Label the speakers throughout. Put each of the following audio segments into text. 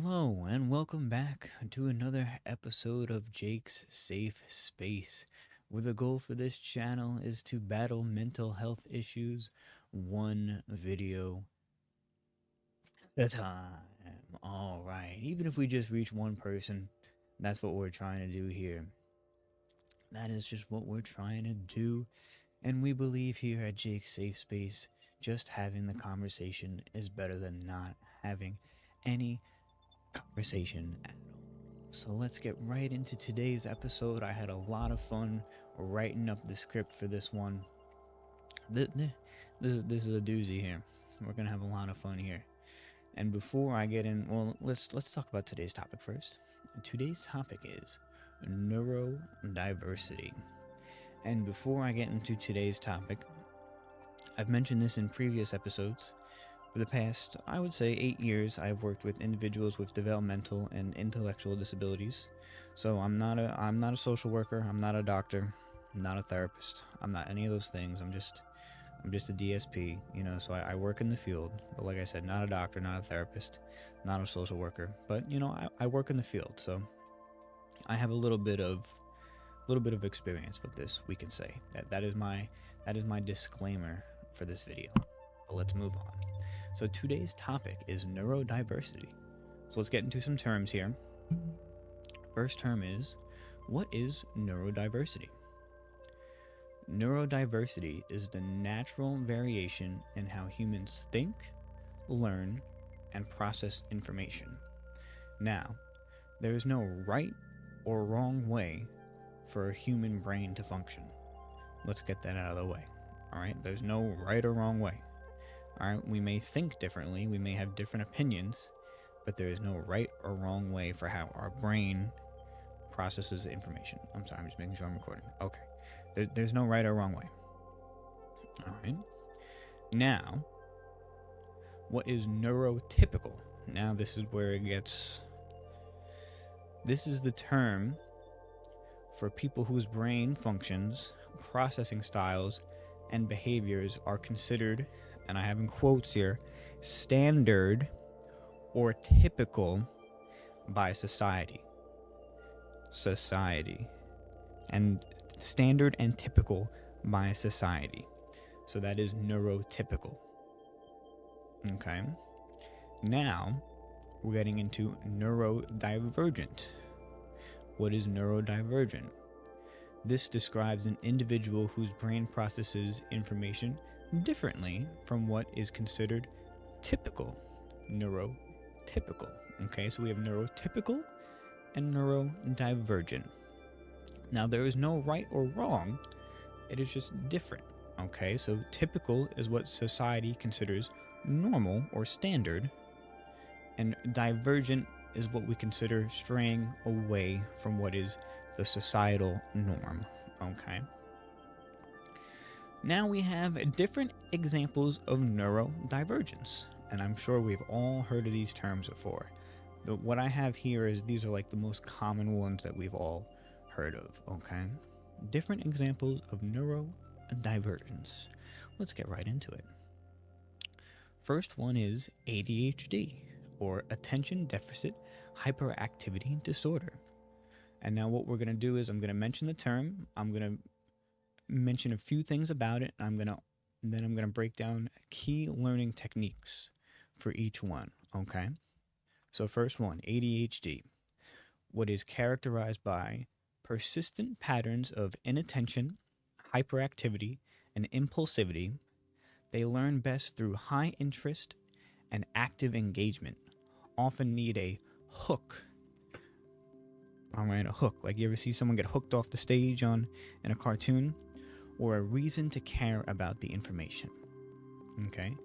Speaker 1: Hello, and welcome back to another episode of Jake's Safe Space, where the goal for this channel is to battle mental health issues one video at a time. Alright, even if we just reach one person, that's what we're trying to do here. That is just what we're trying to do, and we believe here at Jake's Safe Space, just having the conversation is better than not having any conversation at all. So let's get right into today's episode. I had a lot of fun writing up the script for this one. This is a doozy here. We're gonna have a lot of fun here. And before I get in, well, let's talk about today's topic first. Today's topic is neurodiversity. And before I get into today's topic, I've mentioned this in previous episodes. For the past, I would say, 8 years, I've worked with individuals with developmental and intellectual disabilities. So I'm not a social worker, I'm not a doctor, I'm not a therapist, I'm not any of those things. I'm just a DSP, so I work in the field. But like I said, not a doctor, not a therapist, not a social worker. But I work in the field, so I have a little bit of experience with this, we can say. That is my disclaimer for this video. But let's move on. So today's topic is neurodiversity. So let's get into some terms here. First term is, what is neurodiversity? Neurodiversity is the natural variation in how humans think, learn, and process information. Now, there is no right or wrong way for a human brain to function. Let's get that out of the way. All right, there's no right or wrong way. All right, we may think differently, we may have different opinions, but there is no right or wrong way for how our brain processes information. I'm sorry, I'm just making sure I'm recording. Okay, there's no right or wrong way. All right. Now, what is neurotypical? Now, this is where it gets. This is the term for people whose brain functions, processing styles, and behaviors are considered, and I have in quotes here, standard or typical by society. And standard and typical by society. So that is neurotypical. Okay. Now, we're getting into neurodivergent. What is neurodivergent? This describes an individual whose brain processes information differently from what is considered typical. Neurotypical. Okay, so we have neurotypical and neurodivergent. Now, there is no right or wrong, it is just different. Okay, so typical is what society considers normal or standard, and divergent is what we consider straying away from what is the societal norm. Okay. Now we have different examples of neurodivergence, and I'm sure we've all heard of these terms before. But what I have here is these are like the most common ones that we've all heard of. Okay. Different examples of neurodivergence. Let's get right into it. First one is ADHD, or Attention Deficit Hyperactivity Disorder. And now what we're going to do is I'm going to mention the term, I'm going to mention a few things about it, and then I'm going to break down key learning techniques for each one, okay? So first one, ADHD. What is characterized by persistent patterns of inattention, hyperactivity, and impulsivity. They learn best through high interest and active engagement, often need a hook. All right, a hook. Like you ever see someone get hooked off the stage in a cartoon? Or a reason to care about the information. Okay?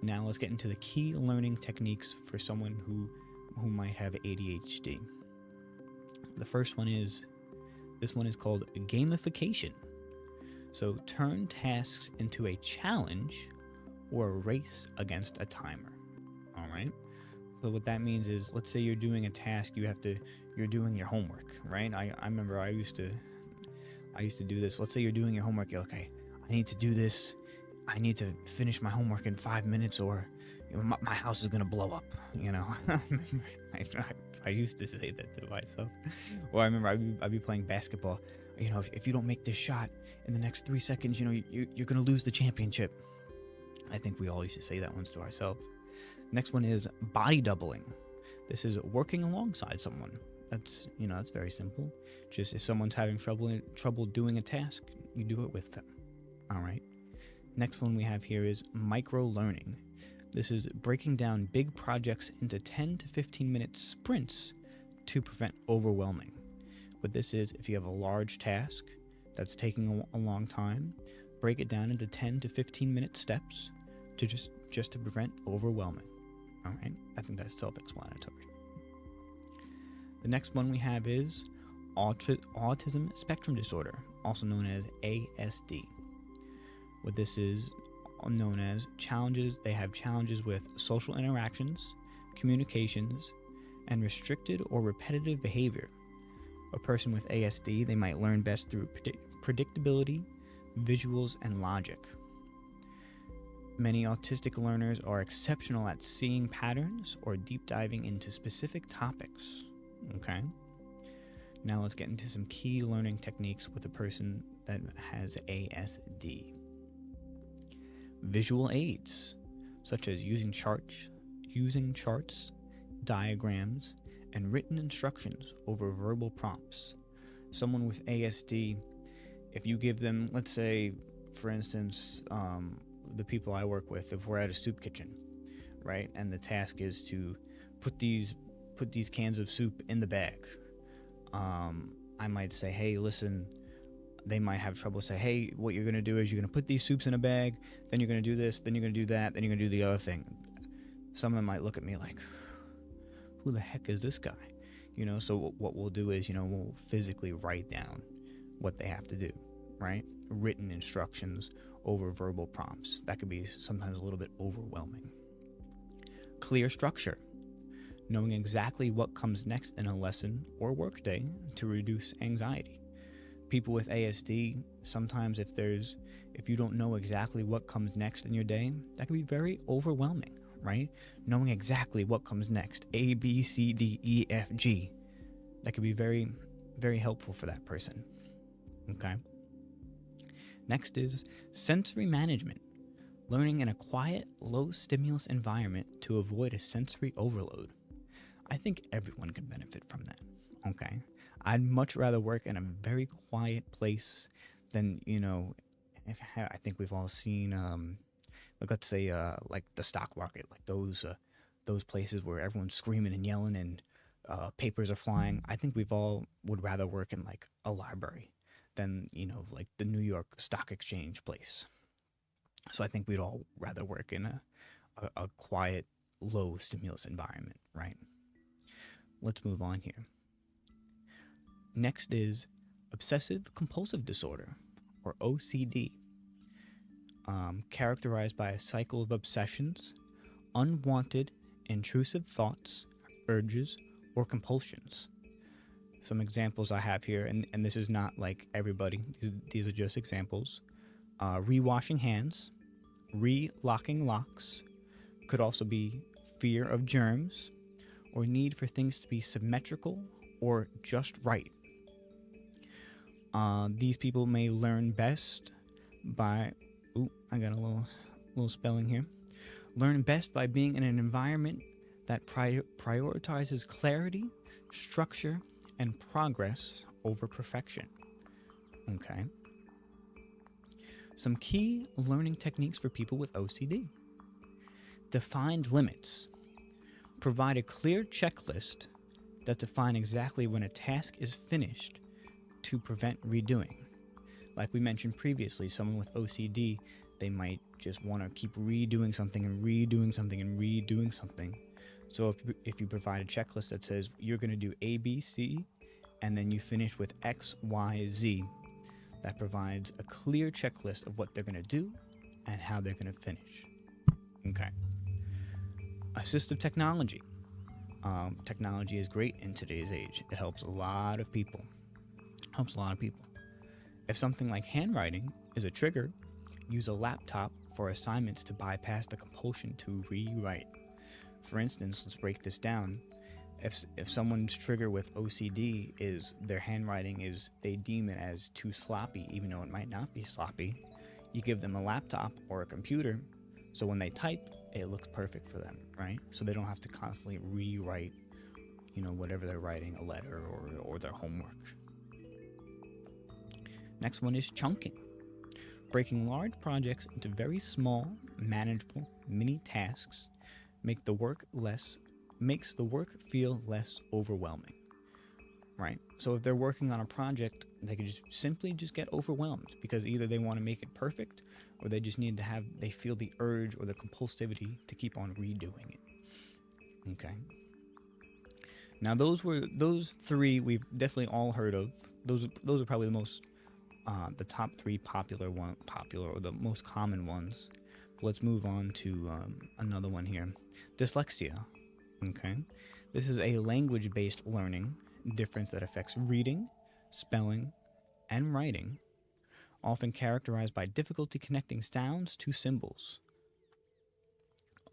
Speaker 1: Now let's get into the key learning techniques for someone who might have ADHD. The first one is, this one is called gamification. So turn tasks into a challenge or a race against a timer. All right? So what that means is, let's say you're doing a task, you're doing your homework, right? I remember I used to do this. Let's say you're doing your homework, you're like, okay, I need to do this. I need to finish my homework in 5 minutes, or my house is gonna blow up. I, I used to say that to myself. Or I remember I'd be playing basketball. If you don't make this shot in the next 3 seconds, you're gonna lose the championship. I think we all used to say that once to ourselves. Next one is body doubling. This is working alongside someone. That's very simple. Just if someone's having trouble doing a task, you do it with them. All right. Next one we have here is micro learning. This is breaking down big projects into 10 to 15 minute sprints to prevent overwhelming. What this is, if you have a large task that's taking a long time, break it down into 10 to 15 minute steps to just to prevent overwhelming. All right. I think that's self-explanatory. The next one we have is autism spectrum disorder, also known as ASD. What this is known as challenges, they have challenges with social interactions, communications, and restricted or repetitive behavior. A person with ASD, they might learn best through predictability, visuals, and logic. Many autistic learners are exceptional at seeing patterns or deep diving into specific topics. Okay. Now let's get into some key learning techniques with a person that has ASD. Visual aids, such as using charts, diagrams, and written instructions over verbal prompts. Someone with ASD, if you give them, let's say, for instance, the people I work with, if we're at a soup kitchen, right, and the task is to put these cans of soup in the bag, I might say, hey, listen. They might have trouble say, hey, what you're going to do is you're going to put these soups in a bag, then you're going to do this, then you're going to do that, then you're going to do the other thing. Some of them might look at me like, who the heck is this guy? So what we'll do is, we'll physically write down what they have to do, right? Written instructions over verbal prompts. That could be sometimes a little bit overwhelming. Clear structure. Knowing exactly what comes next in a lesson or workday to reduce anxiety. People with ASD, sometimes if you don't know exactly what comes next in your day, that can be very overwhelming, right? Knowing exactly what comes next, A, B, C, D, E, F, G, that can be very, very helpful for that person, okay? Next is sensory management, learning in a quiet, low-stimulus environment to avoid a sensory overload. I think everyone can benefit from that, okay? I'd much rather work in a very quiet place than, I think we've all seen, let's say, like the stock market, like those places where everyone's screaming and yelling and papers are flying. I think we've all would rather work in like a library than, like the New York Stock Exchange place. So I think we'd all rather work in a quiet, low stimulus environment, right? Let's move on here. Next is obsessive compulsive disorder, or OCD, characterized by a cycle of obsessions, unwanted, intrusive thoughts, urges, or compulsions. Some examples I have here, and this is not like everybody, these are just examples. Re-washing hands, re-locking locks, could also be fear of germs, or need for things to be symmetrical or just right. These people may learn best by, I got a little spelling here. Learn best by being in an environment that prioritizes clarity, structure, and progress over perfection. Okay. Some key learning techniques for people with OCD. Defined limits. Provide a clear checklist that define exactly when a task is finished to prevent redoing. Like we mentioned previously, someone with OCD, they might just want to keep redoing something and redoing something and redoing something. So if you provide a checklist that says you're going to do A, B, C, and then you finish with X, Y, Z, that provides a clear checklist of what they're going to do and how they're going to finish. Okay. Assistive technology. Technology is great in today's age. It helps a lot of people. If something like handwriting is a trigger, use a laptop for assignments to bypass the compulsion to rewrite. For instance, let's break this down. If someone's trigger with OCD is their handwriting is, they deem it as too sloppy, even though it might not be sloppy, you give them a laptop or a computer, so when they type, it looks perfect for them, right? So they don't have to constantly rewrite, whatever they're writing, a letter or their homework. Next one is chunking. Breaking large projects into very small, manageable, mini tasks makes the work feel less overwhelming, right? So if they're working on a project, they could just simply get overwhelmed because either they want to make it perfect or they just need to they feel the urge or the compulsivity to keep on redoing it. Okay. Now those three we've definitely all heard of. Those are probably the top three popular or the most common ones. But let's move on to another one here. Dyslexia. Okay. This is a language-based learning difference that affects reading, spelling, and writing, often characterized by difficulty connecting sounds to symbols,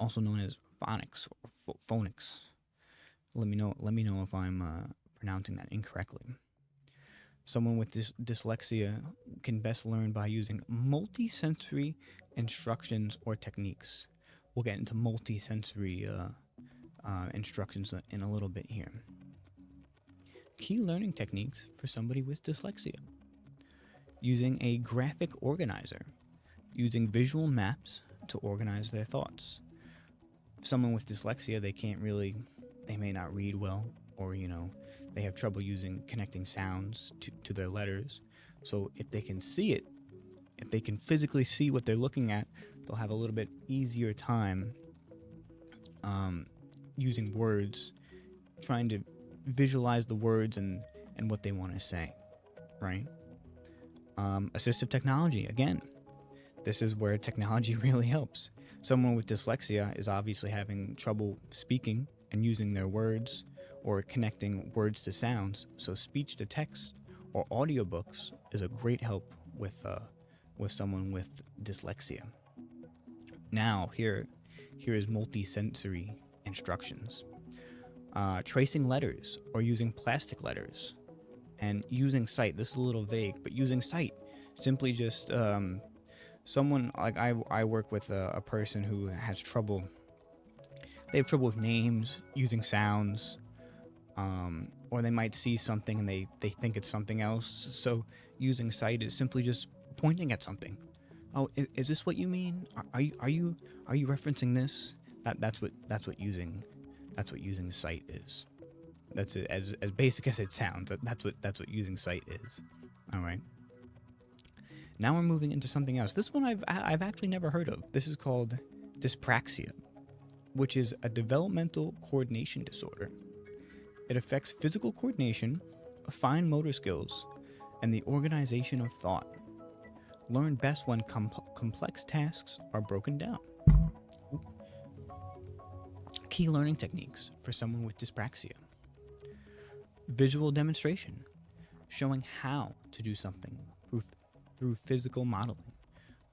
Speaker 1: also known as phonics or phonics. Let me know if I'm pronouncing that incorrectly. Someone with dyslexia can best learn by using multisensory instructions or techniques. We'll get into multisensory instructions in a little bit here. Key learning techniques for somebody with dyslexia. Using a graphic organizer. Using visual maps to organize their thoughts. Someone with dyslexia, they may not read well, or they have trouble connecting sounds to their letters. So if they can see it, if they can physically see what they're looking at, they'll have a little bit easier time using words, trying to visualize the words and what they want to say, right? Assistive technology, again, this is where technology really helps. Someone with dyslexia is obviously having trouble speaking and using their words or connecting words to sounds, so speech to text or audiobooks is a great help with someone with dyslexia. Now, here is multisensory instructions. Tracing letters or using plastic letters, and using sight. This is a little vague, but using sight, simply just someone like I work with a person who has trouble. They have trouble with names, using sounds, or they might see something and they think it's something else. So using sight is simply just pointing at something. Oh, is this what you mean? Are you referencing this? That's what using sight is. That's it, as basic as it sounds. That's what using sight is. All right. Now we're moving into something else. This one I've actually never heard of. This is called dyspraxia, which is a developmental coordination disorder. It affects physical coordination, fine motor skills, and the organization of thought. Learn best when complex tasks are broken down. Key learning techniques for someone with dyspraxia. Visual demonstration, showing how to do something through physical modeling.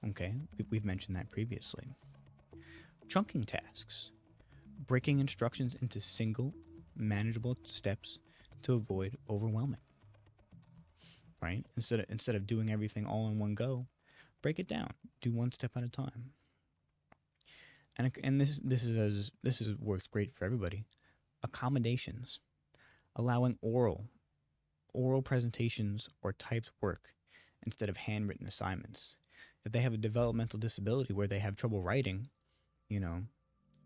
Speaker 1: Okay, we've mentioned that previously. Chunking tasks, breaking instructions into single, manageable steps to avoid overwhelming. Right? Instead of doing everything all in one go, break it down. Do one step at a time. And this works great for everybody. Accommodations, allowing oral presentations or typed work instead of handwritten assignments. If they have a developmental disability where they have trouble writing,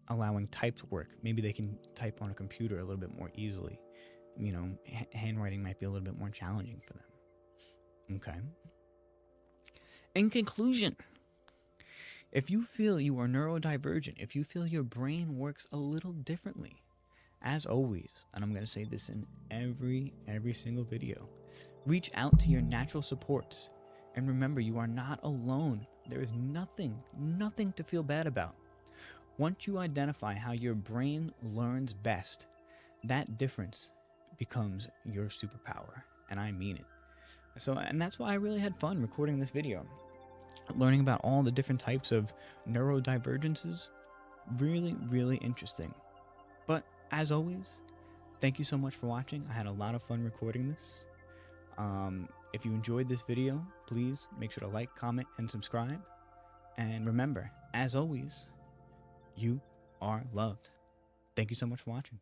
Speaker 1: allowing typed work. Maybe they can type on a computer a little bit more easily. Handwriting might be a little bit more challenging for them. Okay. In conclusion, if you feel you are neurodivergent, if you feel your brain works a little differently, as always, and I'm going to say this in every single video, reach out to your natural supports. And remember, you are not alone. There is nothing to feel bad about. Once you identify how your brain learns best, that difference becomes your superpower. And I mean it. And that's why I really had fun recording this video. learning about all the different types of neurodivergences, really, really interesting. But as always, thank you so much for watching. I had a lot of fun recording this. If you enjoyed this video, please make sure to like, comment, and subscribe. And remember, as always, you are loved. Thank you so much for watching.